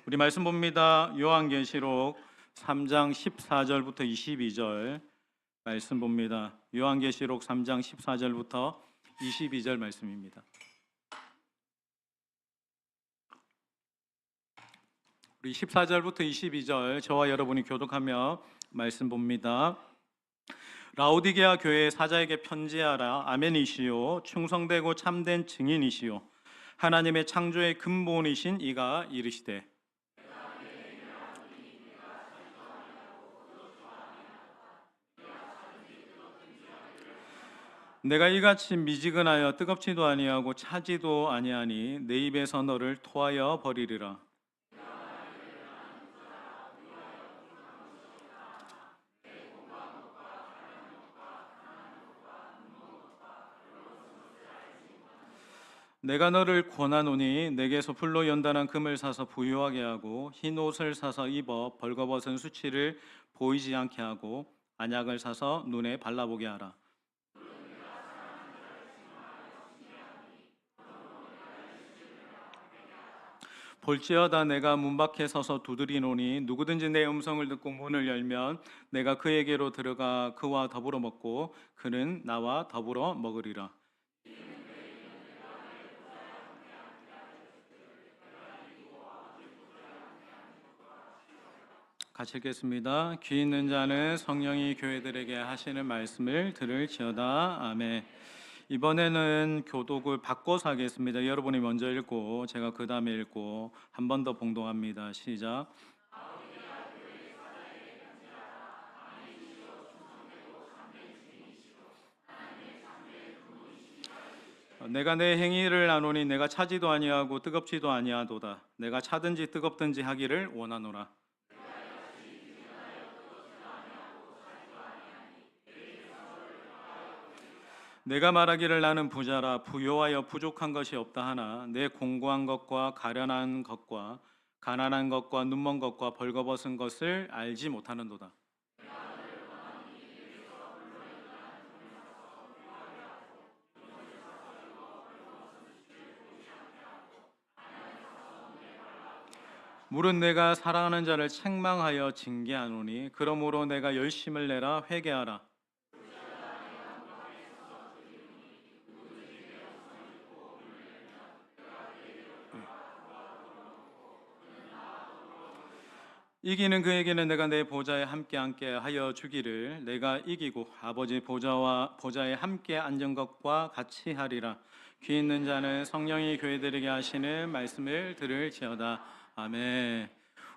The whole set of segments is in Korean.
우리 말씀 봅니다. 요한계시록 3장 14절부터 22절 말씀 봅니다. 요한계시록 3장 14절부터 22절 말씀입니다. 우리 14절부터 22절 저와 여러분이 교독하며 말씀 봅니다. 라오디게아 교회 사자에게 편지하라. 아멘이시요 충성되고 참된 증인이시요 하나님의 창조의 근본이신 이가 이르시되 내가 이같이 미지근하여 뜨겁지도 아니하고 차지도 아니하니 내 입에서 너를 토하여 버리리라. 내가 너를 권하노니 내게서 불로 연단한 금을 사서 부유하게 하고 흰 옷을 사서 입어 벌거벗은 수치를 보이지 않게 하고 안약을 사서 눈에 발라보게 하라. 볼지어다 내가 문 밖에 서서 두드리노니 누구든지 내 음성을 듣고 문을 열면 내가 그에게로 들어가 그와 더불어 먹고 그는 나와 더불어 먹으리라. 같이 읽겠습니다. 귀 있는 자는 성령이 교회들에게 하시는 말씀을 들을지어다. 아멘. 이번에는 교독을 바꿔서 하겠습니다. 여러분이 먼저 읽고 제가 그 다음에 읽고 한 번 더 봉독합니다. 시작. 내가 내 행위를 아노니 내가 차지도 아니하고 뜨겁지도 아니하도다. 내가 차든지 뜨겁든지 하기를 원하노라. 내가 말하기를 나는 부자라 부요하여 부족한 것이 없다 하나 내 공고한 것과 가련한 것과 가난한 것과 눈먼 것과 벌거벗은 것을 알지 못하는도다. 물은 내가 사랑하는 자를 책망하여 징계하노니 그러므로 내가 열심을 내라 회개하라. 이기는 그에게는 내가 내 보좌에 함께 하여 주기를 내가 이기고 아버지 보좌에 함께 앉은 것과 같이 하리라. 귀 있는 자는 성령이 교회들에게 하시는 말씀을 들을지어다. 아멘.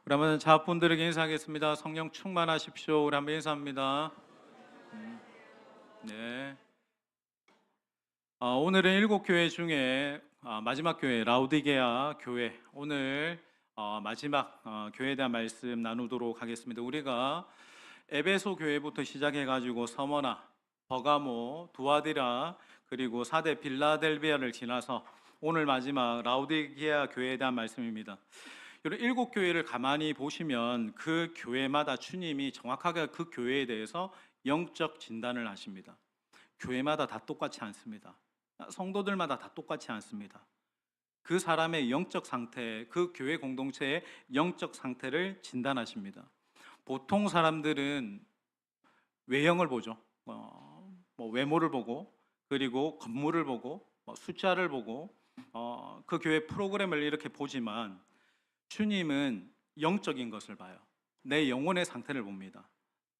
우리 한번 자분들에게 인사하겠습니다. 성령 충만하십시오. 우리 한번 인사합니다. 네. 오늘은 7교회 중에 마지막 교회 라우디게아 교회 오늘 마지막 교회에 대한 말씀 나누도록 하겠습니다. 우리가 에베소 교회부터 시작해가지고 서머나, 버가모, 두아디라 그리고 사대 빌라델비아를 지나서 오늘 마지막 라우디게아 교회에 대한 말씀입니다. 여러분 7교회를 가만히 보시면 그 교회마다 주님이 정확하게 그 교회에 대해서 영적 진단을 하십니다. 교회마다 다 똑같지 않습니다. 성도들마다 다 똑같지 않습니다. 그 사람의 영적 상태, 그 교회 공동체의 영적 상태를 진단하십니다. 보통 사람들은 외형을 보죠. 외모를 보고 그리고 건물을 보고 숫자를 보고 그 교회 프로그램을 이렇게 보지만 주님은 영적인 것을 봐요. 내 영혼의 상태를 봅니다.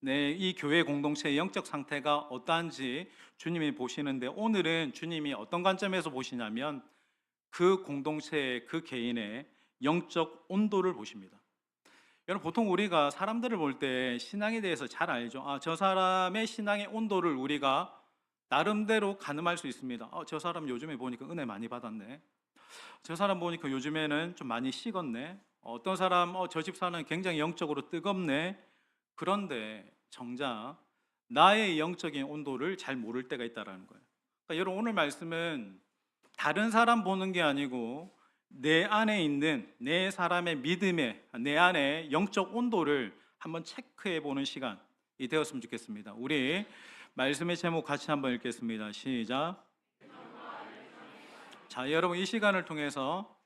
이 교회 공동체의 영적 상태가 어떠한지 주님이 보시는데 오늘은 주님이 어떤 관점에서 보시냐면 그 공동체의 그 개인의 영적 온도를 보십니다. 여러분 보통 우리가 사람들을 볼 때 신앙에 대해서 잘 알죠. 저 사람의 신앙의 온도를 우리가 나름대로 가늠할 수 있습니다. 저 사람 요즘에 보니까 은혜 많이 받았네. 저 사람 보니까 요즘에는 좀 많이 식었네. 어떤 사람 저 집사는 굉장히 영적으로 뜨겁네. 그런데 정작 나의 영적인 온도를 잘 모를 때가 있다는 거예요. 그러니까 여러분 오늘 말씀은 다른 사람 보는 게 아니고 내 안에 있는 내 사람의 믿음의 내 안에 영적 온도를 한번 체크해 보는 시간이 되었으면 좋겠습니다. 우리 말씀의 제목 같이 한번 읽겠습니다. 시작. 자, 여러분 이 시간을 통해서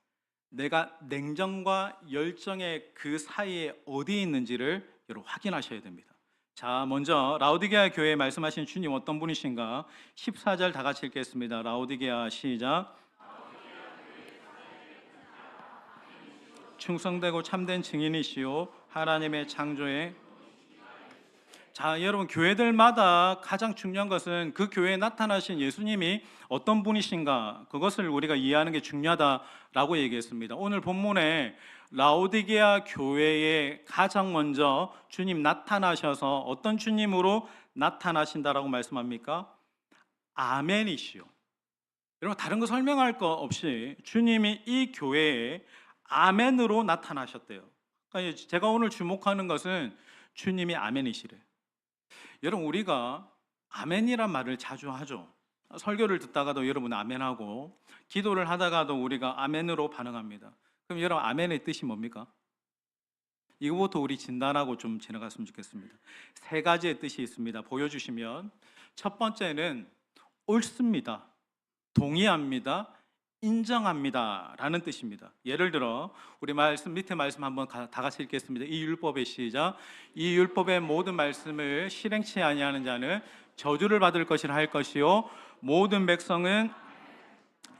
내가 냉정과 열정의 그 사이에 어디에 있는지를 여러분 확인하셔야 됩니다. 자, 먼저 라오디게아 교회에 말씀하신 주님 어떤 분이신가? 14절 다 같이 읽겠습니다. 라오디게아 시작. 충성되고 참된 증인이시요 하나님의 창조의. 자, 여러분 교회들마다 가장 중요한 것은 그 교회에 나타나신 예수님이 어떤 분이신가, 그것을 우리가 이해하는 게 중요하다라고 얘기했습니다. 오늘 본문에 라오디게아 교회에 가장 먼저 주님 나타나셔서 어떤 주님으로 나타나신다라고 말씀합니까? 아멘이시요. 여러분 다른 거 설명할 거 없이 주님이 이 교회에 아멘으로 나타나셨대요. 그러니까 제가 오늘 주목하는 것은 주님이 아멘이시래. 여러분 우리가 아멘이란 말을 자주 하죠. 설교를 듣다가도 여러분 아멘하고, 기도를 하다가도 우리가 아멘으로 반응합니다. 그럼 여러분 아멘의 뜻이 뭡니까? 이거부터 우리 진단하고 좀 지나갔으면 좋겠습니다. 세 가지의 뜻이 있습니다. 보여주시면, 첫 번째는 옳습니다, 동의합니다, 인정합니다 라는 뜻입니다. 예를 들어 우리 말씀 밑에 말씀 한번 다 같이 읽겠습니다. 이 율법의 시작. 이 율법의 모든 말씀을 실행치 아니하는 자는 저주를 받을 것이라 할 것이요 모든 백성은,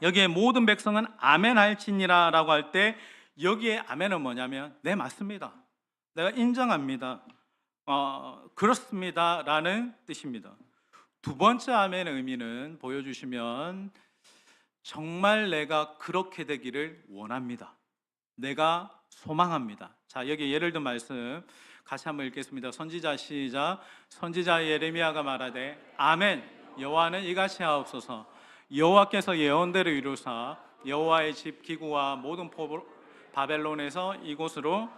여기에 모든 백성은 아멘할지니라 라고 할 때 여기에 아멘은 뭐냐면 네 맞습니다, 내가 인정합니다, 그렇습니다 라는 뜻입니다. 두 번째 아멘의 의미는 보여주시면 정말 내가 그렇게 되기를 원합니다, 내가 소망합니다. 자, 여기 예를 든 말씀 같이 한번 읽겠습니다. 선지자 시작. 선지자 예레미야가 말하되 아멘, 여호와는 이같이 하옵소서. 여호와께서 예언대로 이루사 여호와의 집 기구와 모든 포로 바벨론에서 이곳으로.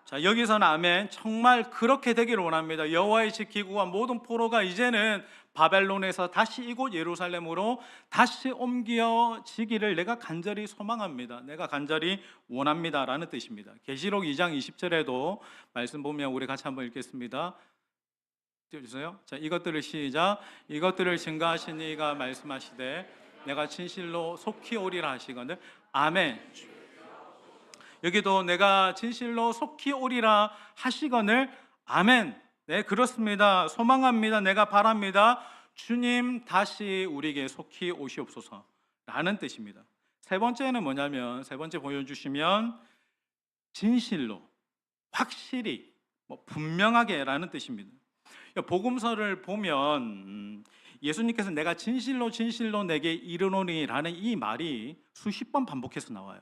자, 여기서는 아멘, 정말 그렇게 되기를 원합니다. 여호와의 집 기구와 모든 포로가 이제는 바벨론에서 다시 이곳 예루살렘으로 다시 옮겨지기를 내가 간절히 소망합니다, 내가 간절히 원합니다 라는 뜻입니다. 계시록 2장 20절에도 말씀 보면 우리 같이 한번 읽겠습니다. 띄워주세요. 자, 이것들을 시작. 이것들을 증거하신 이가 말씀하시되 내가 진실로 속히 오리라 하시거늘. 아멘. 여기도 내가 진실로 속히 오리라 하시거늘. 아멘. 네, 그렇습니다, 소망합니다, 내가 바랍니다, 주님 다시 우리에게 속히 오시옵소서 라는 뜻입니다. 세 번째는 뭐냐면, 세 번째 보여주시면 진실로, 확실히, 분명하게 라는 뜻입니다. 복음서를 보면 예수님께서 내가 진실로 진실로 내게 이르노니 라는 이 말이 수십 번 반복해서 나와요.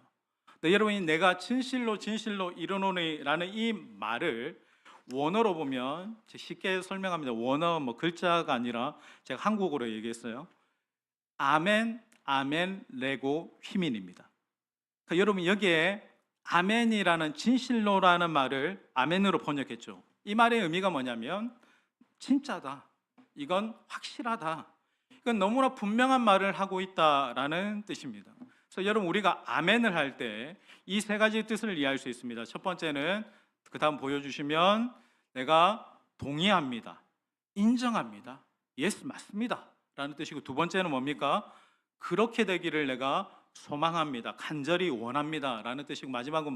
여러분이 내가 진실로 진실로 이르노니 라는 이 말을 원어로 보면, 쉽게 설명합니다. 원어 글자가 아니라 제가 한국어로 얘기했어요. 아멘, 아멘, 레고, 휘민입니다. 그러니까 여러분 여기에 아멘이라는 진실로라는 말을 아멘으로 번역했죠. 이 말의 의미가 뭐냐면 진짜다, 이건 확실하다, 이건 너무나 분명한 말을 하고 있다라는 뜻입니다. 그래서 여러분 우리가 아멘을 할 때 이 세 가지 뜻을 이해할 수 있습니다. 첫 번째는 그 다음 보여주시면 내가 동의합니다, 인정합니다, 예스 맞습니다 라는 뜻이고, 두 번째는 뭡니까? 그렇게 되기를 내가 소망합니다, 간절히 원합니다 라는 뜻이고, 마지막은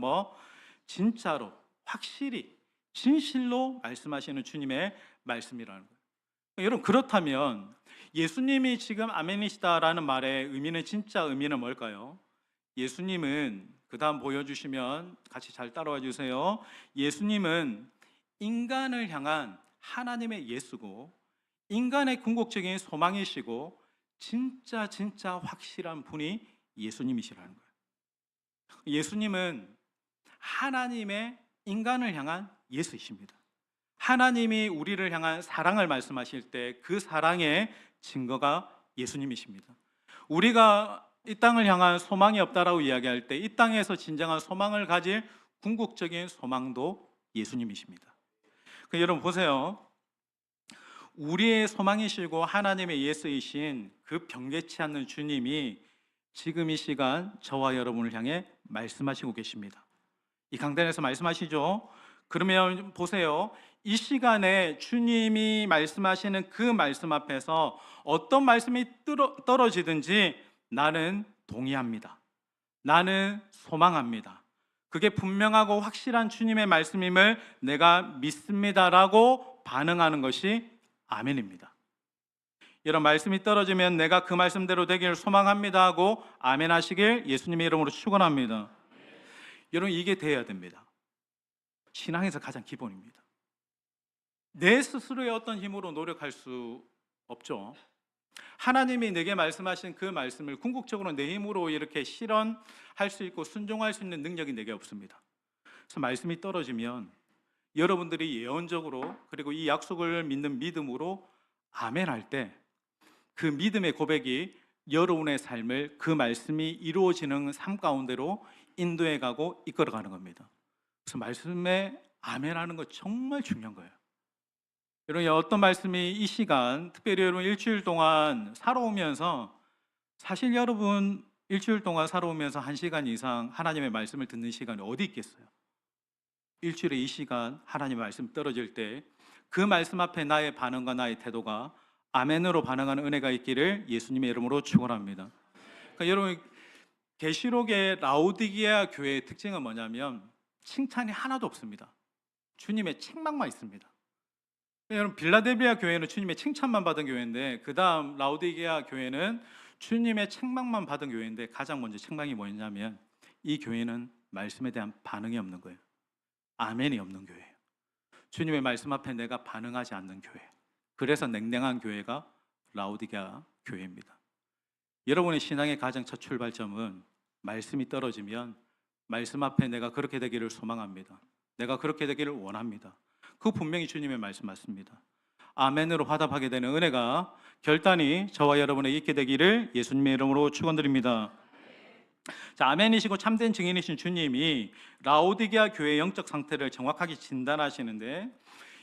진짜로, 확실히, 진실로 말씀하시는 주님의 말씀이라는 거예요. 여러분 그렇다면 예수님이 지금 아멘이시다라는 말의 의미는, 진짜 의미는 뭘까요? 예수님은, 그 다음 보여주시면 같이 잘 따라와 주세요. 예수님은 인간을 향한 하나님의 예수고, 인간의 궁극적인 소망이시고, 진짜 확실한 분이 예수님이시라는 거예요. 예수님은 하나님의 인간을 향한 예수이십니다. 하나님이 우리를 향한 사랑을 말씀하실 때 그 사랑의 증거가 예수님이십니다. 우리가 이 땅을 향한 소망이 없다라고 이야기할 때 이 땅에서 진정한 소망을 가질 궁극적인 소망도 예수님이십니다. 여러분 보세요. 우리의 소망이시고 하나님의 예수이신 그 변개치 않는 주님이 지금 이 시간 저와 여러분을 향해 말씀하시고 계십니다. 이 강단에서 말씀하시죠. 그러면 보세요. 이 시간에 주님이 말씀하시는 그 말씀 앞에서 어떤 말씀이 떨어지든지 나는 동의합니다, 나는 소망합니다. 그게 분명하고 확실한 주님의 말씀임을 내가 믿습니다라고 반응하는 것이 아멘입니다. 이런 말씀이 떨어지면 내가 그 말씀대로 되기를 소망합니다 하고 아멘 하시길 예수님의 이름으로 축원합니다. 여러분, 이게 돼야 됩니다. 신앙에서 가장 기본입니다. 내 스스로의 어떤 힘으로 노력할 수 없죠. 하나님이 내게 말씀하신 그 말씀을 궁극적으로 내 힘으로 이렇게 실현할 수 있고 순종할 수 있는 능력이 내게 없습니다. 그래서 말씀이 떨어지면 여러분들이 예언적으로 그리고 이 약속을 믿는 믿음으로 아멘 할 때 그 믿음의 고백이 여러분의 삶을 그 말씀이 이루어지는 삶 가운데로 인도해 가고 이끌어가는 겁니다. 그래서 말씀에 아멘 하는 거 정말 중요한 거예요. 여러분, 어떤 말씀이 이 시간 특별히 여러분 일주일 동안 살아오면서 사실 여러분 일주일 동안 살아오면서 1시간 이상 하나님의 말씀을 듣는 시간이 어디 있겠어요? 일주일에 이 시간 하나님의 말씀 떨어질 때 그 말씀 앞에 나의 반응과 나의 태도가 아멘으로 반응하는 은혜가 있기를 예수님의 이름으로 축원합니다. 그러니까 여러분, 계시록의 라오디게아 교회의 특징은 뭐냐면 칭찬이 하나도 없습니다. 주님의 책망만 있습니다. 여러분, 빌라델비아 교회는 주님의 칭찬만 받은 교회인데 그 다음 라오디게아 교회는 주님의 책망만 받은 교회인데 가장 먼저 책망이 뭐였냐면 이 교회는 말씀에 대한 반응이 없는 거예요. 아멘이 없는 교회예요. 주님의 말씀 앞에 내가 반응하지 않는 교회. 그래서 냉랭한 교회가 라오디게아 교회입니다. 여러분의 신앙의 가장 첫 출발점은 말씀이 떨어지면 말씀 앞에 내가 그렇게 되기를 소망합니다. 내가 그렇게 되기를 원합니다. 그 분명히 주님의 말씀 맞습니다. 아멘으로 화답하게 되는 은혜가 결단이 저와 여러분에 있게 되기를 예수님의 이름으로 축원드립니다. 자, 아멘이시고 참된 증인이신 주님이 라오디게아 교회의 영적 상태를 정확하게 진단하시는데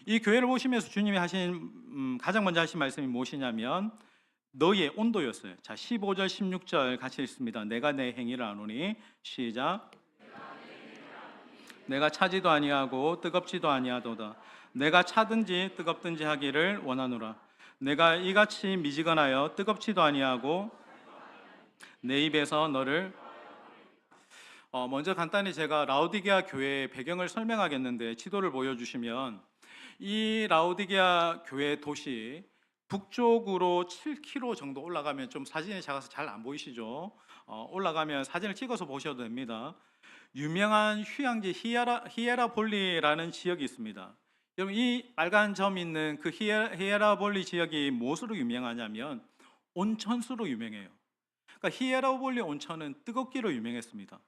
이 교회를 보시면서 주님이 하신 가장 먼저 하신 말씀이 무엇이냐면 너희의 온도였어요. 자, 15절 16절 같이 읽습니다. 내가 내 행위를 아노니 시작. 내가 차지도 아니하고 뜨겁지도 아니하도다. 내가 차든지 뜨겁든지 하기를 원하노라. 내가 이같이 미지근하여 뜨겁지도 아니하고 내 입에서 너를 먼저 간단히 제가 라오디게아 교회의 배경을 설명하겠는데 지도를 보여주시면 이 라오디게아 교회 도시 북쪽으로 7km 정도 올라가면 좀 사진이 작아서 잘 안 보이시죠? 올라가면 사진을 찍어서 보셔도 됩니다. 유명한 휴양지 히에라폴리라는 지역이 있습니다. 여러분, 이 빨간 점 있는 그 히에라폴리 지역이 무엇으로 유명하냐면 온천수로 유명해요. 그러니까 히에라폴리 온천은 뜨겁기로 유명했습니다.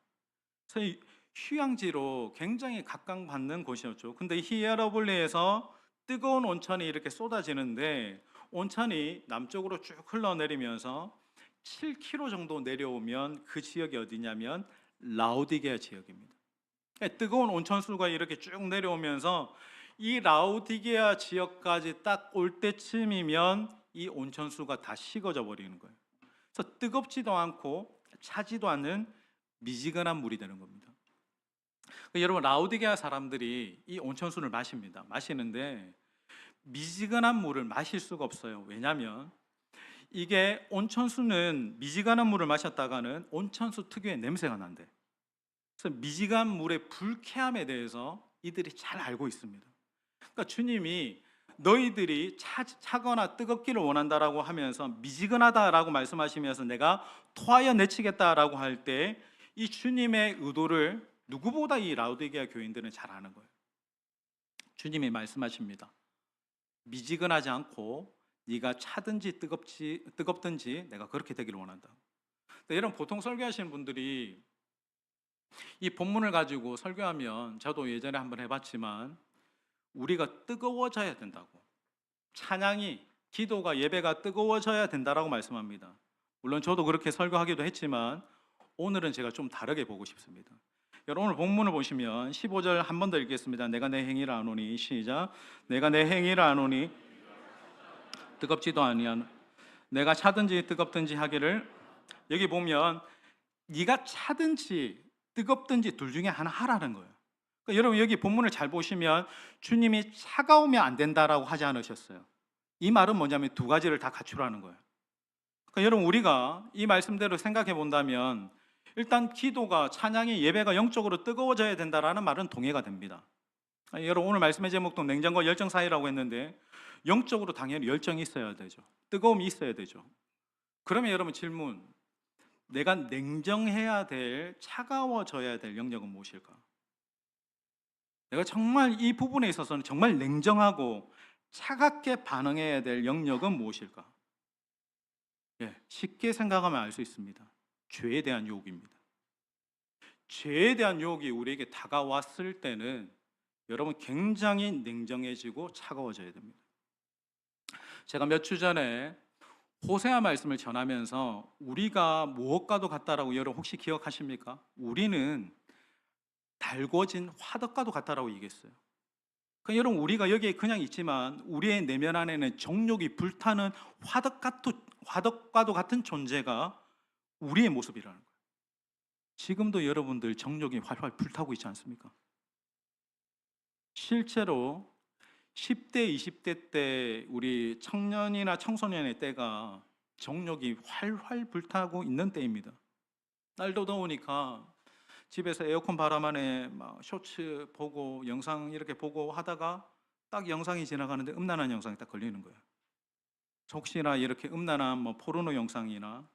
그래서 휴양지로 굉장히 각광받는 곳이었죠. 근데 히에라폴리에서 뜨거운 온천이 이렇게 쏟아지는데 온천이 남쪽으로 쭉 흘러내리면서 7km 정도 내려오면 그 지역이 어디냐면 라오디게아 지역입니다. 뜨거운 온천수가 이렇게 쭉 내려오면서 이 라오디게아 지역까지 딱 올 때쯤이면 이 온천수가 다 식어져 버리는 거예요. 그래서 뜨겁지도 않고 차지도 않는 미지근한 물이 되는 겁니다. 여러분, 라오디게아 사람들이 이 온천수를 마십니다. 마시는데 미지근한 물을 마실 수가 없어요. 왜냐하면 이게 온천수는 미지근한 물을 마셨다가는 온천수 특유의 냄새가 난대. 그래서 미지근한 물의 불쾌함에 대해서 이들이 잘 알고 있습니다. 그러니까 주님이 너희들이 차거나 뜨겁기를 원한다라고 하면서 미지근하다라고 말씀하시면서 내가 토하여 내치겠다라고 할 때 이 주님의 의도를 누구보다 이 라오디게아 교인들은 잘 아는 거예요. 주님이 말씀하십니다. 미지근하지 않고 네가 차든지 뜨겁든지 내가 그렇게 되기를 원한다. 여러분, 보통 설교하시는 분들이 이 본문을 가지고 설교하면 저도 예전에 한번 해봤지만 우리가 뜨거워져야 된다고, 찬양이, 기도가, 예배가 뜨거워져야 된다라고 말씀합니다. 물론 저도 그렇게 설교하기도 했지만 오늘은 제가 좀 다르게 보고 싶습니다. 여러분, 오늘 본문을 보시면 15절 한 번 더 읽겠습니다. 내가 내 행위를 아노니 시작. 내가 내 행위를 아노니 뜨겁지도 아니한 내가 차든지 뜨겁든지 하기를. 여기 보면 네가 차든지 뜨겁든지 둘 중에 하나 하라는 거예요. 그러니까 여러분, 여기 본문을 잘 보시면 주님이 차가우면 안 된다라고 하지 않으셨어요. 이 말은 뭐냐면 두 가지를 다 갖추라는 거예요. 그러니까 여러분, 우리가 이 말씀대로 생각해 본다면 일단 기도가, 찬양이, 예배가 영적으로 뜨거워져야 된다라는 말은 동의가 됩니다. 여러분, 오늘 말씀의 제목도 냉정과 열정 사이라고 했는데 영적으로 당연히 열정이 있어야 되죠. 뜨거움이 있어야 되죠. 그러면 여러분 질문, 내가 냉정해야 될, 차가워져야 될 영역은 무엇일까? 내가 정말 이 부분에 있어서는 정말 냉정하고 차갑게 반응해야 될 영역은 무엇일까? 쉽게 생각하면 알 수 있습니다. 죄에 대한 유혹입니다. 죄에 대한 유혹이 우리에게 다가왔을 때는 여러분 굉장히 냉정해지고 차가워져야 됩니다. 제가 몇 주 전에 호세아 말씀을 전하면서 우리가 무엇과도 같다라고 여러분 혹시 기억하십니까? 우리는 달궈진 화덕과도 같다라고 얘기했어요. 그러니까 여러분, 우리가 여기에 그냥 있지만 우리의 내면 안에는 정욕이 불타는 화덕과도 같은 존재가 우리의 모습이라는 거예요. 지금도 여러분들 정욕이 활활 불타고 있지 않습니까? 실제로 10대, 20대 때 우리 청년이나 청소년의 때가 정욕이 활활 불타고 있는 때입니다. 날도 더우니까 집에서 에어컨 바람 안에 막 쇼츠 보고 영상 이렇게 보고 하다가 딱 영상이 지나가는데 음란한 영상이 딱 걸리는 거예요. 혹시나 이렇게 음란한 포르노 영상이나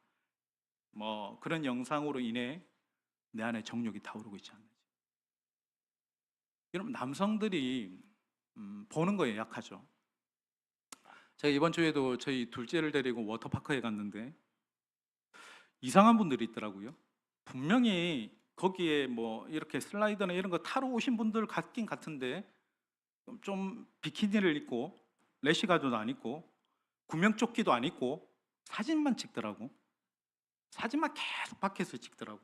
그런 영상으로 인해 내 안에 정욕이 타오르고 있지 않는지. 여러분, 남성들이 보는 거에 약하죠. 제가 이번 주에도 저희 둘째를 데리고 워터파크에 갔는데 이상한 분들이 있더라고요. 분명히 거기에 이렇게 슬라이더나 이런 거 타러 오신 분들 같긴 같은데 좀 비키니를 입고 래시가드도 안 입고 구명조끼도 안 입고 사진만 찍더라고. 사진만 계속 밖에서 찍더라고.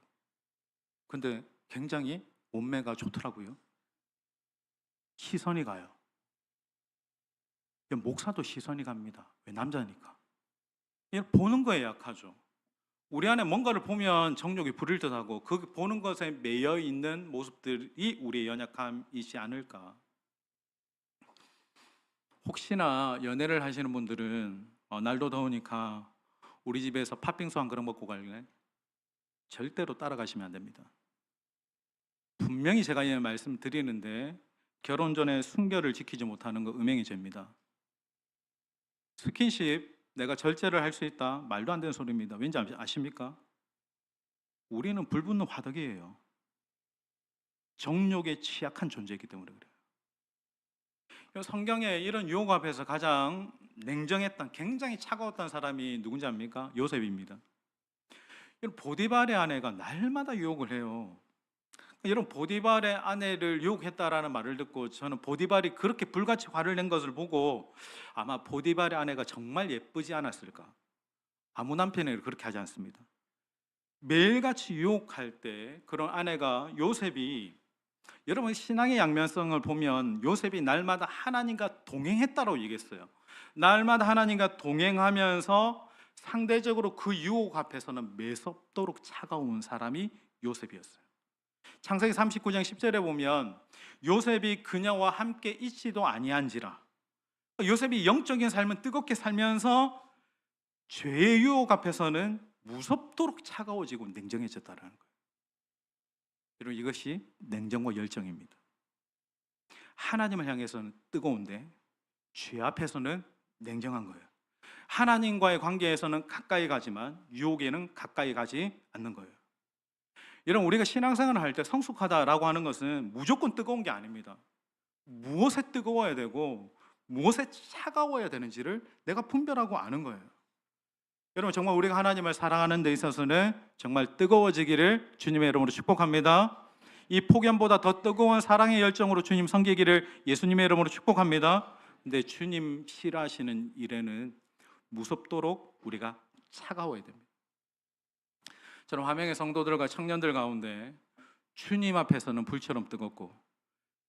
근데 굉장히 몸매가 좋더라고요. 시선이 가요. 목사도 시선이 갑니다. 왜? 남자니까. 보는 거에 약하죠. 우리 안에 뭔가를 보면 정욕이 부릴 듯하고 그 보는 것에 매여 있는 모습들이 우리의 연약함이지 않을까. 혹시나 연애를 하시는 분들은 날도 더우니까 우리 집에서 팥빙수 한 그릇 먹고 갈래? 절대로 따라가시면 안 됩니다. 분명히 제가 말씀드리는데 결혼 전에 순결을 지키지 못하는 거 음행의 죄입니다. 스킨십, 내가 절제를 할 수 있다, 말도 안 되는 소리입니다. 왠지 아십니까? 우리는 불붙는 화덕이에요. 정욕에 취약한 존재이기 때문에 그래요. 성경에 이런 유혹 앞에서 가장 냉정했던, 굉장히 차가웠던 사람이 누군지 압니까? 요셉입니다. 보디발의 아내가 날마다 유혹을 해요. 여러분, 보디발의 아내를 유혹했다라는 말을 듣고 저는 보디발이 그렇게 불같이 화를 낸 것을 보고 아마 보디발의 아내가 정말 예쁘지 않았을까. 아무 남편이 그렇게 하지 않습니다. 매일같이 유혹할 때 그런 아내가 요셉이, 여러분 신앙의 양면성을 보면 요셉이 날마다 하나님과 동행했다고 얘기했어요. 날마다 하나님과 동행하면서 상대적으로 그 유혹 앞에서는 매섭도록 차가운 사람이 요셉이었어요. 창세기 39장 10절에 보면 요셉이 그녀와 함께 있지도 아니한지라. 요셉이 영적인 삶은 뜨겁게 살면서 죄의 유혹 앞에서는 무섭도록 차가워지고 냉정해졌다는 거예요. 여러분, 이것이 냉정과 열정입니다. 하나님을 향해서는 뜨거운데 죄 앞에서는 냉정한 거예요. 하나님과의 관계에서는 가까이 가지만 유혹에는 가까이 가지 않는 거예요. 여러분, 우리가 신앙생활을 할 때 성숙하다라고 하는 것은 무조건 뜨거운 게 아닙니다. 무엇에 뜨거워야 되고 무엇에 차가워야 되는지를 내가 분별하고 아는 거예요. 여러분, 정말 우리가 하나님을 사랑하는 데 있어서는 정말 뜨거워지기를 주님의 이름으로 축복합니다. 이 폭염보다 더 뜨거운 사랑의 열정으로 주님 섬기기를 예수님의 이름으로 축복합니다. 근데 주님 싫어하시는 일에는 무섭도록 우리가 차가워야 됩니다. 저는 화명의 성도들과 청년들 가운데 주님 앞에서는 불처럼 뜨겁고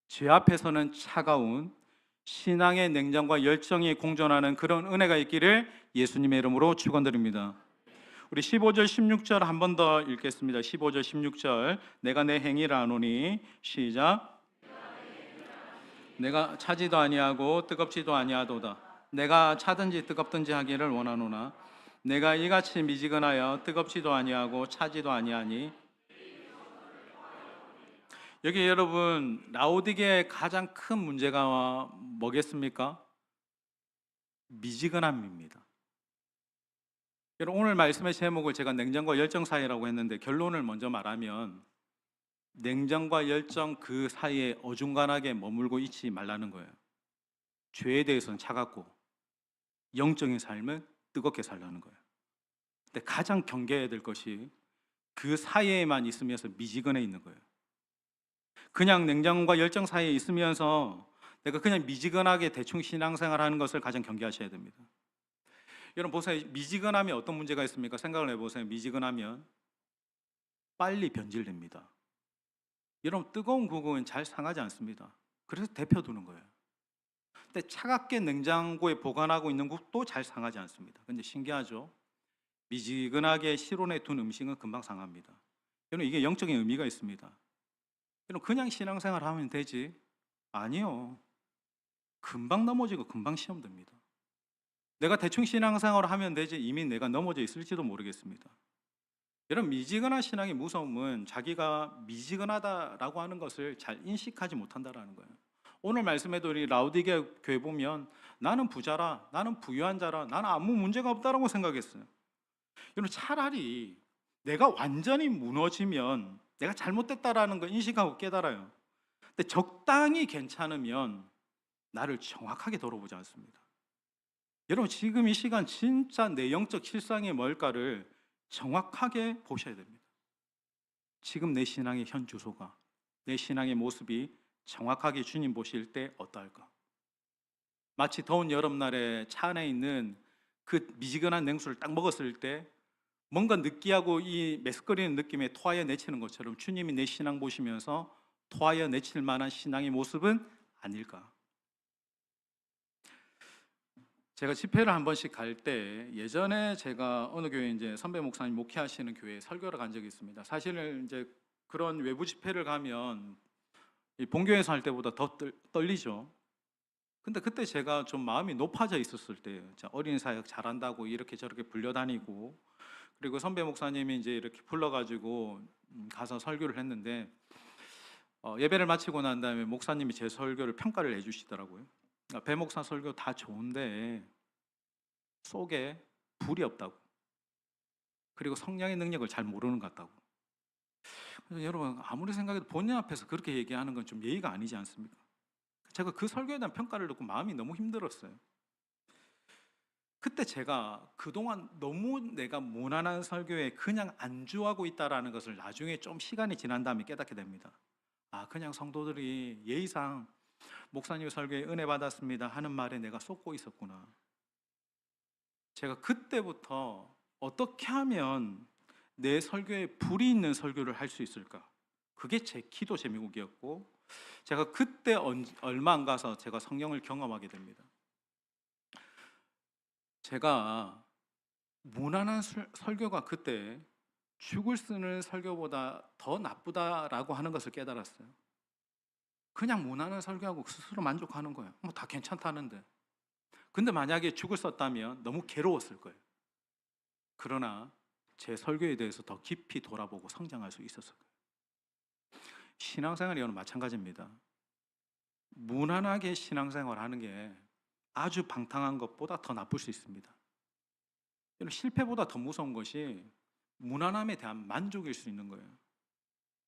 죄 앞에서는 차가운 신앙의 냉정과 열정이 공존하는 그런 은혜가 있기를 예수님의 이름으로 축원드립니다. 우리 15절 16절 한 번 더 읽겠습니다. 15절 16절. 내가 내 행위를 아노니, 시작. 내가 차지도 아니하고 뜨겁지도 아니하도다. 내가 차든지 뜨겁든지 하기를 원하노나 내가 이같이 미지근하여 뜨겁지도 아니하고 차지도 아니하니 여기 여러분 라오디게의 가장 큰 문제가 뭐겠습니까? 미지근함입니다. 여러분 오늘 말씀의 제목을 제가 냉정과 열정 사이라고 했는데 결론을 먼저 말하면 냉정과 열정 그 사이에 어중간하게 머물고 있지 말라는 거예요. 죄에 대해서는 차갑고 영적인 삶은 뜨겁게 살라는 거예요. 근데 가장 경계해야 될 것이 그 사이에만 있으면서 미지근해 있는 거예요. 그냥 냉정과 열정 사이에 있으면서 내가 그냥 미지근하게 대충 신앙생활 하는 것을 가장 경계하셔야 됩니다. 여러분 보세요. 미지근하면 어떤 문제가 있습니까? 생각을 해보세요. 미지근하면 빨리 변질됩니다. 여러분 뜨거운 국은 잘 상하지 않습니다. 그래서 데펴두는 거예요. 근데 차갑게 냉장고에 보관하고 있는 국도 잘 상하지 않습니다. 근데 신기하죠? 미지근하게 실온에 둔 음식은 금방 상합니다. 여러분 이게 영적인 의미가 있습니다. 여러분 그냥 신앙생활 하면 되지? 아니요. 금방 넘어지고 금방 시험 듭니다. 내가 대충 신앙생활을 하면 되지 이미 내가 넘어져 있을지도 모르겠습니다. 여러분 미지근한 신앙의 무서움은 자기가 미지근하다라고 하는 것을 잘 인식하지 못한다라는 거예요. 오늘 말씀에도 우리 라우디게 교회 보면 나는 부자라, 나는 부유한 자라, 나는 아무 문제가 없다라고 생각했어요. 여러분 차라리 내가 완전히 무너지면 내가 잘못됐다라는 걸 인식하고 깨달아요. 근데 적당히 괜찮으면 나를 정확하게 돌아보지 않습니다. 여러분 지금 이 시간 진짜 내 영적 실상이 뭘까를 정확하게 보셔야 됩니다. 지금 내 신앙의 현 주소가, 내 신앙의 모습이 정확하게 주님 보실 때 어떨까? 마치 더운 여름날에 차 안에 있는 그 미지근한 냉수를 딱 먹었을 때 뭔가 느끼하고 이 메스꺼리는 느낌에 토하여 내치는 것처럼 주님이 내 신앙 보시면서 토하여 내칠 만한 신앙의 모습은 아닐까? 제가 집회를 한 번씩 갈 때 예전에 제가 어느 교회 이제 선배 목사님 목회하시는 교회에 설교를 간 적이 있습니다. 사실은 이제 그런 외부 집회를 가면 이 본교회에서 할 때보다 더 떨리죠. 근데 그때 제가 좀 마음이 높아져 있었을 때예요. 어린 사역 잘한다고 이렇게 저렇게 불려다니고 그리고 선배 목사님이 이제 이렇게 불러가지고 가서 설교를 했는데 예배를 마치고 난 다음에 목사님이 제 설교를 평가를 해주시더라고요. 배 목사 설교 다 좋은데 속에 불이 없다고, 그리고 성령의 능력을 잘 모르는 것 같다고. 그래서 여러분 아무리 생각해도 본인 앞에서 그렇게 얘기하는 건 좀 예의가 아니지 않습니까? 제가 그 설교에 대한 평가를 듣고 마음이 너무 힘들었어요. 그때 제가 그동안 너무 내가 무난한 설교에 그냥 안주하고 있다라는 것을 나중에 좀 시간이 지난 다음에 깨닫게 됩니다. 아, 그냥 성도들이 예의상 목사님 설교에 은혜 받았습니다 하는 말에 내가 쏟고 있었구나. 제가 그때부터 어떻게 하면 내 설교에 불이 있는 설교를 할 수 있을까? 그게 제 기도 제목이었고 제가 그때 얼마 안 가서 제가 성령을 경험하게 됩니다. 제가 무난한 설교가 그때 죽을 쓰는 설교보다 더 나쁘다라고 하는 것을 깨달았어요. 그냥 무난한 설교하고 스스로 만족하는 거예요. 뭐 다 괜찮다는데. 근데 만약에 죽을 썼다면 너무 괴로웠을 거예요. 그러나 제 설교에 대해서 더 깊이 돌아보고 성장할 수 있었을 거예요. 신앙생활이 마찬가지입니다. 무난하게 신앙생활 하는 게 아주 방탕한 것보다 더 나쁠 수 있습니다. 실패보다 더 무서운 것이 무난함에 대한 만족일 수 있는 거예요.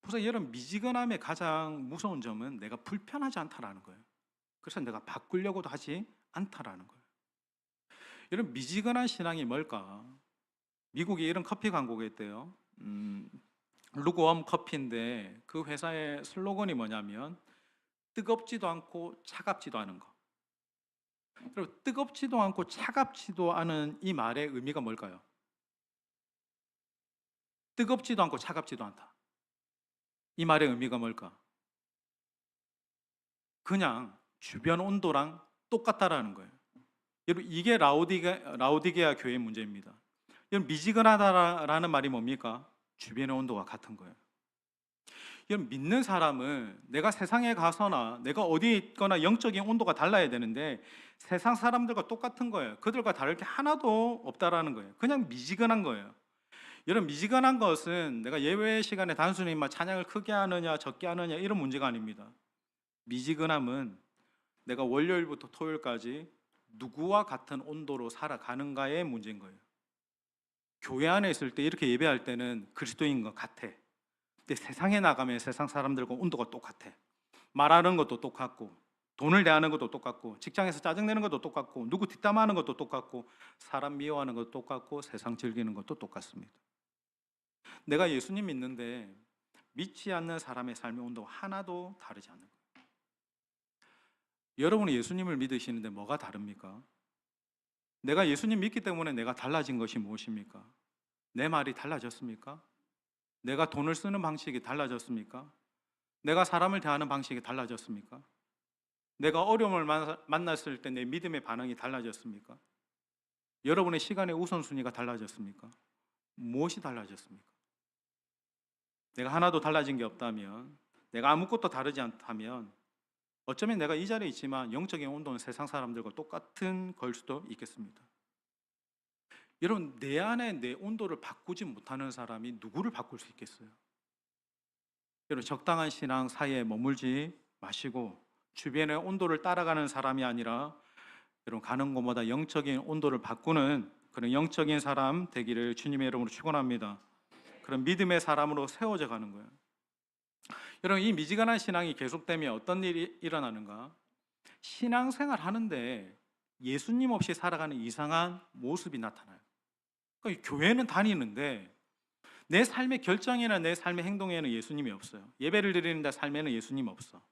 보세요, 여러분 미지근함의 가장 무서운 점은 내가 불편하지 않다라는 거예요. 그래서 내가 바꾸려고도 하지 않다라는 거예요. 여러분 미지근한 신앙이 뭘까? 미국에 이런 커피 광고가 있대요. 루그웜 커피인데 그 회사의 슬로건이 뭐냐면 뜨겁지도 않고 차갑지도 않은 거. 여러분 뜨겁지도 않고 차갑지도 않은 이 말의 의미가 뭘까요? 뜨겁지도 않고 차갑지도 않다. 이 말의 의미가 뭘까? 그냥 주변 온도랑 똑같다라는 거예요. 여러분 이게 라오디게아 교회의 문제입니다. 여러분 미지근하다라는 말이 뭡니까? 주변의 온도가 같은 거예요. 여러분 믿는 사람은 내가 세상에 가서나 내가 어디에 있거나 영적인 온도가 달라야 되는데 세상 사람들과 똑같은 거예요. 그들과 다를 게 하나도 없다라는 거예요. 그냥 미지근한 거예요. 이런 미지근한 것은 내가 예배 시간에 단순히 막 찬양을 크게 하느냐 적게 하느냐 이런 문제가 아닙니다. 미지근함은 내가 월요일부터 토요일까지 누구와 같은 온도로 살아가는가의 문제인 거예요. 교회 안에 있을 때 이렇게 예배할 때는 그리스도인 것 같아. 근데 세상에 나가면 세상 사람들과 온도가 똑같아. 말하는 것도 똑같고, 돈을 대하는 것도 똑같고, 직장에서 짜증내는 것도 똑같고, 누구 뒷담화하는 것도 똑같고, 사람 미워하는 것도 똑같고, 세상 즐기는 것도 똑같습니다. 내가 예수님 믿는데 믿지 않는 사람의 삶의 온도가 하나도 다르지 않는 거예요. 여러분이 예수님을 믿으시는데 뭐가 다릅니까? 내가 예수님 믿기 때문에 내가 달라진 것이 무엇입니까? 내 말이 달라졌습니까? 내가 돈을 쓰는 방식이 달라졌습니까? 내가 사람을 대하는 방식이 달라졌습니까? 내가 어려움을 만났을 때 내 믿음의 반응이 달라졌습니까? 여러분의 시간의 우선순위가 달라졌습니까? 무엇이 달라졌습니까? 내가 하나도 달라진 게 없다면, 내가 아무것도 다르지 않다면 어쩌면 내가 이 자리에 있지만 영적인 온도는 세상 사람들과 똑같은 걸 수도 있겠습니다. 여러분, 내 안에 내 온도를 바꾸지 못하는 사람이 누구를 바꿀 수 있겠어요? 여러분, 적당한 신앙 사이에 머물지 마시고 주변의 온도를 따라가는 사람이 아니라 여러분 가는 곳마다 영적인 온도를 바꾸는 그런 영적인 사람 되기를 주님의 이름으로 축원합니다. 그런 믿음의 사람으로 세워져 가는 거예요. 여러분, 이 미지근한 신앙이 계속되면 어떤 일이 일어나는가? 신앙생활 하는데 예수님 없이 살아가는 이상한 모습이 나타나요. 그러니까 교회는 다니는데 내 삶의 결정이나 내 삶의 행동에는 예수님이 없어요. 예배를 드리는데 삶에는 예수님 없어.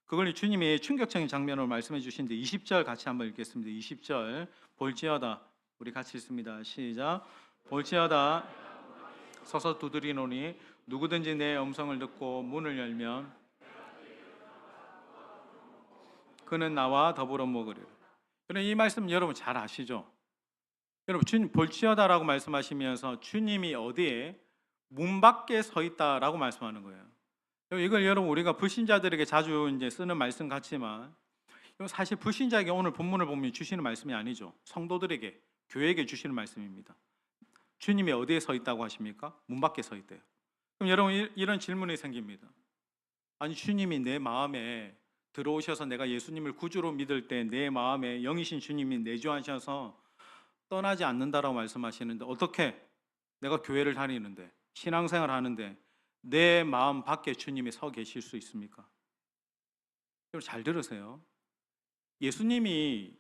그걸 주님이 충격적인 장면으로 말씀해 주신데 20절 같이 한번 읽겠습니다. 20절 볼지어다, 우리 같이 읽습니다. 시작. 볼지어다 서서 두드리노니 누구든지 내 음성을 듣고 문을 열면 그는 나와 더불어 먹으리라. 이 말씀 여러분 잘 아시죠? 여러분, 주님 볼지어다라고 말씀하시면서 주님이 어디에? 문 밖에 서 있다라고 말씀하는 거예요. 이걸 여러분 우리가 불신자들에게 자주 이제 쓰는 말씀 같지만 사실 불신자에게 오늘 본문을 보면 주시는 말씀이 아니죠. 성도들에게, 교회에게 주시는 말씀입니다. 주님이 어디에 서 있다고 하십니까? 문 밖에 서 있대요. 그럼 여러분 이런 질문이 생깁니다. 아니, 주님이 내 마음에 들어오셔서 내가 예수님을 구주로 믿을 때 내 마음에 영이신 주님이 내주하셔서 떠나지 않는다라고 말씀하시는데 어떻게 내가 교회를 다니는데 신앙생활 하는데 내 마음 밖에 주님이 서 계실 수 있습니까? 여러분 잘 들으세요. 예수님이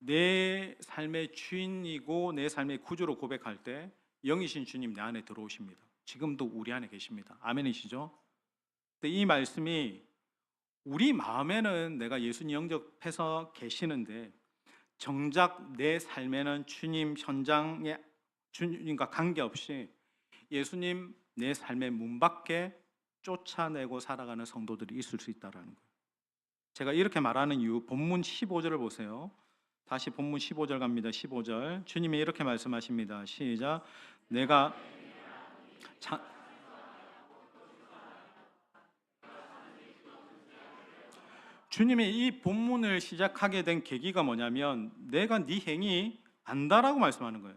내 삶의 주인이고 내 삶의 구주로 고백할 때 영이신 주님 내 안에 들어오십니다. 지금도 우리 안에 계십니다. 아멘이시죠? 근데 이 말씀이 우리 마음에는 내가 예수님 영접해서 계시는데 정작 내 삶에는 주님 현장에 주님과 관계없이 예수님 내 삶의 문 밖에 쫓아내고 살아가는 성도들이 있을 수 있다는 거예요. 제가 이렇게 말하는 이유, 본문 15절을 보세요. 다시 본문 15절 갑니다. 15절 주님이 이렇게 말씀하십니다. 시작. 내가 주님이 이 본문을 시작하게 된 계기가 뭐냐면 내가 네 행위 안다라고 말씀하는 거예요.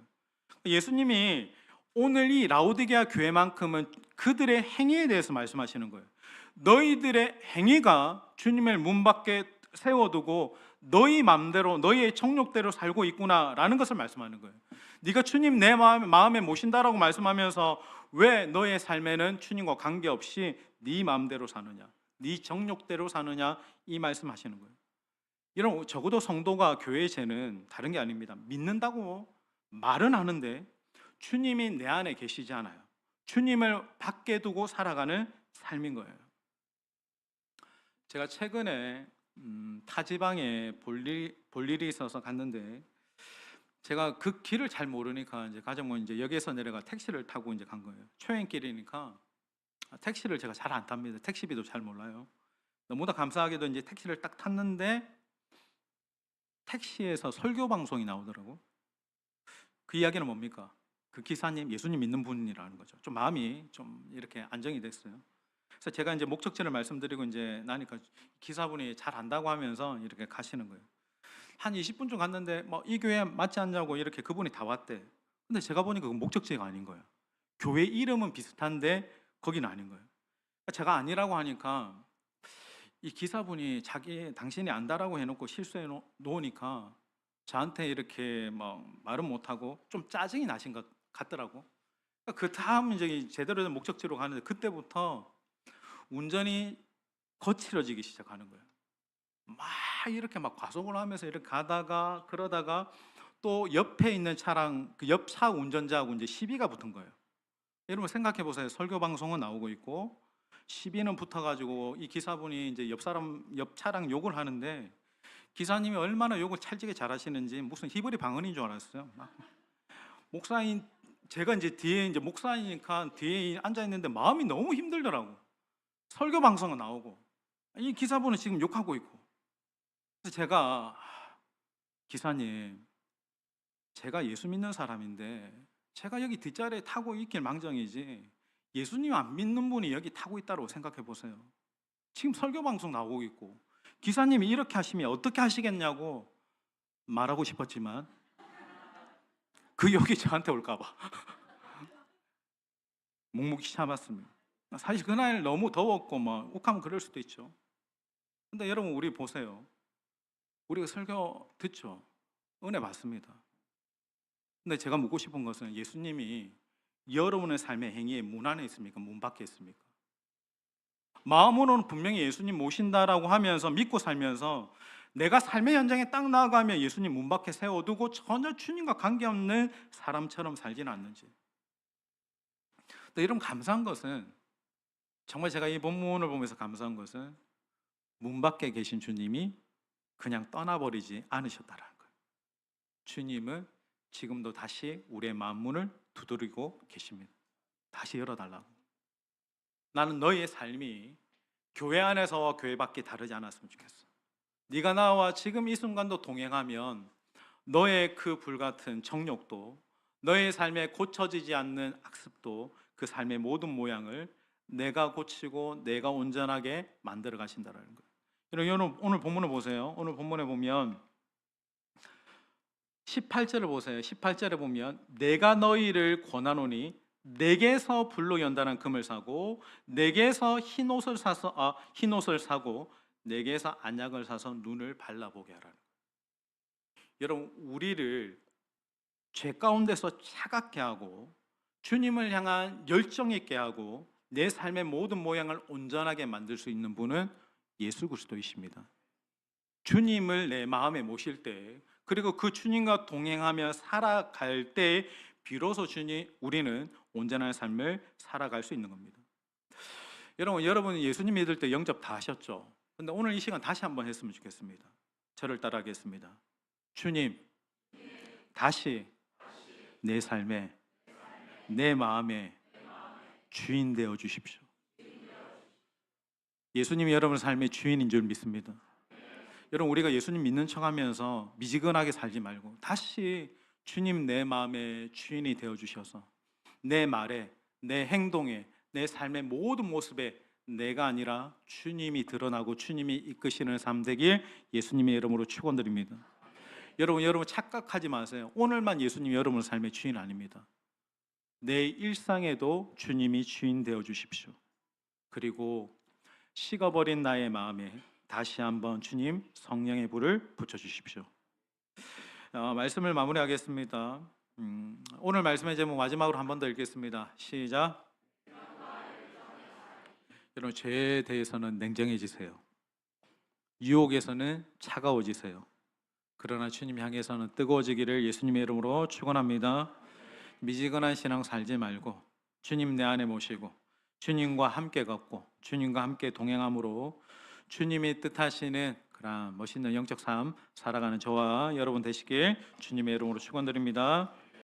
예수님이 오늘 이 라오디게아 교회만큼은 그들의 행위에 대해서 말씀하시는 거예요. 너희들의 행위가 주님을 문 밖에 세워두고 너희 마음대로 너희의 정욕대로 살고 있구나라는 것을 말씀하는 거예요. 네가 주님 내 마음에 모신다라고 말씀하면서 왜 너의 삶에는 주님과 관계없이 네 마음대로 사느냐, 네 정욕대로 사느냐, 이 말씀하시는 거예요. 이런 적어도 성도가 교회의 죄는 다른 게 아닙니다. 믿는다고 말은 하는데 주님이 내 안에 계시지 않아요. 주님을 밖에 두고 살아가는 삶인 거예요. 제가 최근에 타지방에 볼 일이 있어서 갔는데 제가 그 길을 잘 모르니까 이제 가정은 이제 역에서 내려가 택시를 타고 이제 간 거예요. 초행길이니까 택시를 제가 잘 안 탑니다. 택시비도 잘 몰라요. 너무나 감사하게도 이제 택시를 딱 탔는데 택시에서 설교 방송이 나오더라고. 그 이야기는 뭡니까? 그 기사님 예수님 믿는 분이라는 거죠. 좀 마음이 좀 이렇게 안정이 됐어요. 그래서 제가 이제 목적지를 말씀드리고 이제 나니까 기사분이 잘 안다고 하면서 이렇게 가시는 거예요. 한 20분쯤 갔는데 뭐 이 교회 맞지 않냐고 이렇게 그분이 다 왔대. 근데 제가 보니까 그 목적지가 아닌 거예요. 교회 이름은 비슷한데 거기는 아닌 거예요. 제가 아니라고 하니까 이 기사분이 당신이 안다라고 해놓고 실수해 놓으니까 저한테 이렇게 뭐 말은 못하고 좀 짜증이 나신 것 같더라고. 그 다음 이제 제대로 된 목적지로 가는데 그때부터 운전이 거칠어지기 시작하는 거예요. 막 이렇게 막 과속을 하면서 이렇게 가다가 그러다가 또 옆에 있는 차랑 그 옆 차 운전자하고 이제 시비가 붙은 거예요. 여러분 생각해 보세요. 설교 방송은 나오고 있고 시비는 붙어가지고 이 기사분이 이제 옆 차랑 욕을 하는데 기사님이 얼마나 욕을 찰지게 잘하시는지 무슨 히브리 방언인 줄 알았어요. 목사인 제가 이제 뒤에 이제 목사니까 뒤에 앉아 있는데 마음이 너무 힘들더라고. 설교 방송은 나오고 이 기사분은 지금 욕하고 있고. 그래서 제가 기사님, 제가 예수 믿는 사람인데 제가 여기 뒷자리에 타고 있길 망정이지 예수님 안 믿는 분이 여기 타고 있다고 생각해 보세요. 지금 설교 방송 나오고 있고 기사님이 이렇게 하시면 어떻게 하시겠냐고 말하고 싶었지만 그 욕이 저한테 올까 봐 묵묵히 참았습니다. 사실 그날 너무 더웠고 뭐 욱하면 그럴 수도 있죠. 근데 여러분 우리 보세요. 우리가 설교 듣죠. 은혜 받습니다. 근데 제가 묻고 싶은 것은 예수님이 여러분의 삶의 행위에 문 안에 있습니까? 문 밖에 있습니까? 마음으로는 분명히 예수님 모신다라고 하면서 믿고 살면서 내가 삶의 현장에 딱 나아가면 예수님 문 밖에 세워두고 전혀 주님과 관계없는 사람처럼 살지는 않는지. 여러분 감사한 것은 정말 제가 이 본문을 보면서 감사한 것은 문 밖에 계신 주님이 그냥 떠나버리지 않으셨다라는 거예요. 주님은 지금도 다시 우리의 마음 문을 두드리고 계십니다. 다시 열어달라고. 나는 너희의 삶이 교회 안에서와 교회 밖에 다르지 않았으면 좋겠어. 네가 나와 지금 이 순간도 동행하면 너의 그 불같은 정욕도 너의 삶에 고쳐지지 않는 악습도 그 삶의 모든 모양을 내가 고치고 내가 온전하게 만들어 가신다는 거예요. 여러분 오늘 본문을 보세요. 오늘 본문에 보면 18절을 보세요. 18절에 보면 내가 너희를 권하노니 내게서 불로 연단한 금을 사고 내게서 흰옷을 사고 내게서 안약을 사서 눈을 발라보게 하라는 거예요. 여러분 우리를 죄 가운데서 차갑게 하고 주님을 향한 열정 있게 하고 내 삶의 모든 모양을 온전하게 만들 수 있는 분은 예수 그리스도이십니다. 주님을 내 마음에 모실 때 그리고 그 주님과 동행하며 살아갈 때 비로소 우리는 온전한 삶을 살아갈 수 있는 겁니다. 여러분 예수님 믿을 때 영접 다 하셨죠? 근데 오늘 이 시간 다시 한번 했으면 좋겠습니다. 저를 따라하겠습니다. 주님, 다시 내 삶에 내 마음에 주인 되어 주십시오. 예수님이 여러분 삶의 주인인 줄 믿습니다. 여러분 우리가 예수님 믿는 척하면서 미지근하게 살지 말고 다시 주님 내 마음의 주인이 되어 주셔서 내 말에, 내 행동에, 내 삶의 모든 모습에 내가 아니라 주님이 드러나고 주님이 이끄시는 삶 되길 예수님의 이름으로 축원드립니다. 여러분 착각하지 마세요. 오늘만 예수님이 여러분의 삶의 주인 아닙니다. 내 일상에도 주님이 주인 되어 주십시오. 그리고 식어버린 나의 마음에 다시 한번 주님 성령의 불을 붙여주십시오. 말씀을 마무리하겠습니다. 오늘 말씀의 제목 마지막으로 한 번 더 읽겠습니다. 시작. 여러분 죄에 대해서는 냉정해지세요. 유혹에서는 차가워지세요. 그러나 주님 향해서는 뜨거워지기를 예수님의 이름으로 축원합니다. 미지근한 신앙 살지 말고 주님 내 안에 모시고 주님과 함께 걷고 주님과 함께 동행함으로 주님이 뜻하시는 그런 멋있는 영적 삶 살아가는 저와 여러분 되시길 주님의 이름으로 축원드립니다.